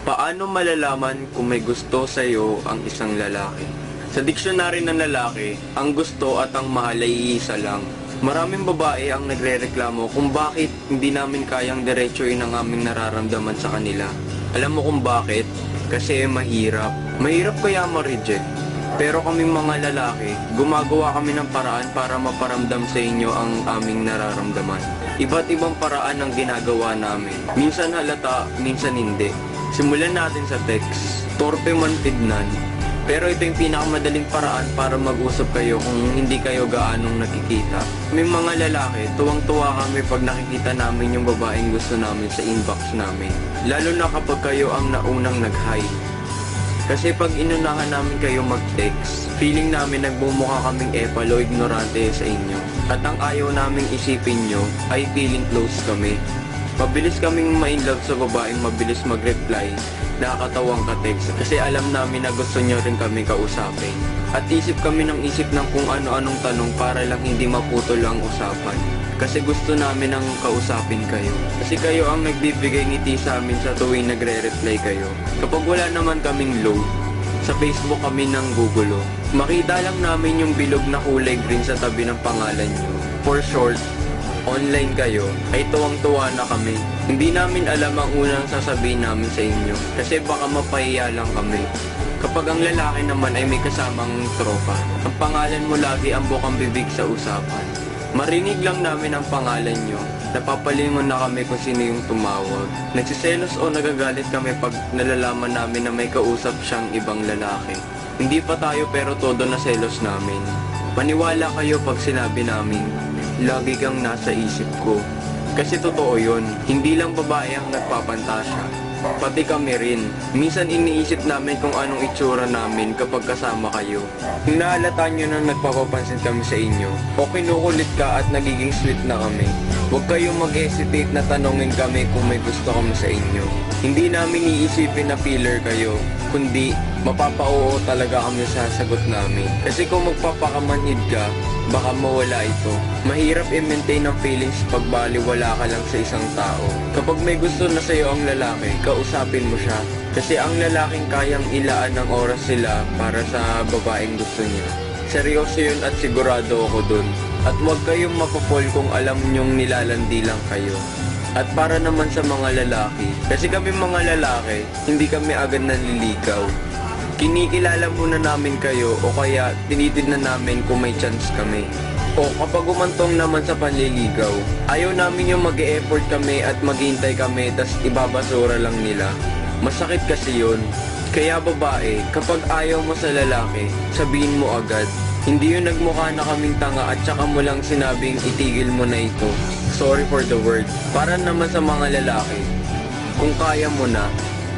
Paano malalaman kung may gusto sa'yo ang isang lalaki? Sa diksyonary ng lalaki, ang gusto at ang mahal ay iisa lang. Maraming babae ang nagrereklamo kung bakit hindi namin kayang diretsuin ang aming nararamdaman sa kanila. Alam mo kung bakit? Kasi mahirap. Mahirap kaya ma-reject. Pero kaming mga lalaki, gumagawa kami ng paraan para maparamdam sa inyo ang aming nararamdaman. Iba't ibang paraan ang ginagawa namin. Minsan halata, minsan hindi. Simulan natin sa text. Torpe man tignan. Pero ito yung pinakamadaling paraan para mag-usap kayo kung hindi kayo gaanong nakikita. May mga lalaki, tuwang-tuwa kami pag nakikita namin yung babaeng gusto namin sa inbox namin. Lalo na kapag kayo ang naunang nag-hi. Kasi pag inunahan namin kayo mag-text, feeling namin nagbumukha kaming epal o ignorante sa inyo. At ang ayaw naming isipin nyo ay feeling close kami. Mabilis kaming ma-inlove sa babaeng mabilis mag-reply, nakakatawang ka-text kasi alam namin na gusto nyo rin kami kausapin. At isip kami ng isip ng kung ano-anong tanong para lang hindi maputol ang usapan. Kasi gusto namin ang kausapin kayo. Kasi kayo ang nagbibigay ngiti sa amin sa tuwing nagre-reply kayo. Kapag wala naman kaming load, sa Facebook kami ng gugulo. Makita lang namin yung bilog na kulay green sa tabi ng pangalan nyo. For short, online kayo, ay tuwang-tuwa na kami. Hindi namin alam ang unang sasabihin namin sa inyo kasi baka mapahiya lang kami. Kapag ang lalaki naman ay may kasamang tropa, ang pangalan mo lagi ang bukang bibig sa usapan. Marinig lang namin ang pangalan nyo, napapalingon na kami kung sino yung tumawag. Nagsiselos o nagagalit kami pag nalalaman namin na may kausap siyang ibang lalaki. Hindi pa tayo pero todo na selos namin. Maniwala kayo pag sinabi namin, lagi kang nasa isip ko. Kasi totoo yun, hindi lang babae ang nagpapantasya. Pati kami rin. Minsan iniisip namin kung anong itsura namin kapag kasama kayo. Kung nahalata nyo na nagpapapansin kami sa inyo, o kinukulit ka at nagiging sweet na kami, huwag kayong mag-hesitate na tanongin kami kung may gusto kami sa inyo. Hindi namin iisipin na filler kayo, kundi mapapa-oo talaga kami sa sagot namin. Kasi kung magpapakamanhid ka, baka mawala ito. Mahirap i-maintain ang feelings pag baliwala ka lang sa isang tao. Kapag may gusto na sa'yo ang lalaki, kausapin mo siya. Kasi ang lalaking kayang ilaan ng oras sila para sa babaeng gusto niya. Seryoso yun at sigurado ako dun. At huwag kayong mapapol kung alam nyong nilalandi lang kayo. At para naman sa mga lalaki, kasi kami mga lalaki, hindi kami agad naliligaw. Kinikilala muna namin kayo o kaya tinitignan namin kung may chance kami. O kapag umantong naman sa panliligaw, ayaw namin yung mag-e-effort kami at maghintay kami tas ibabasura lang nila. Masakit kasi yun. Kaya babae, kapag ayaw mo sa lalaki, sabihin mo agad. Hindi yung nagmukha na kaming tanga at saka mo lang sinabing itigil mo na ito. Sorry for the word. Para naman sa mga lalaki, kung kaya mo na,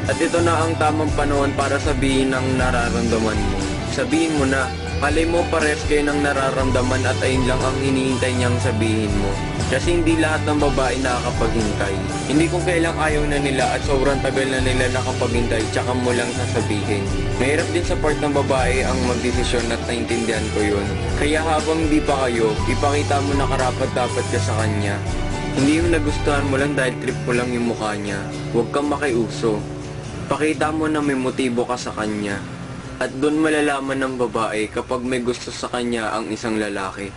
at ito na ang tamang panahon para sabihin ang nararamdaman mo. Sabihin mo na, malay mo pares kayo ng nararamdaman at ayun lang ang hinihintay niyang sabihin mo. Kasi hindi lahat ng babae nakakapaghintay. Hindi kung kailang ayaw na nila at sobrang tagal na nila nakapaghintay tsaka mo lang sasabihin. Mahirap din sa part ng babae ang magdesisyon at naintindihan ko yun. Kaya habang hindi pa kayo, ipakita mo na karapat-dapat ka sa kanya. Hindi yung nagustuhan mo lang dahil trip mo lang yung mukha niya. Huwag kang makiuso. Pakita mo na may motibo ka sa kanya. At doon malalaman ng babae kapag may gusto sa kanya ang isang lalaki.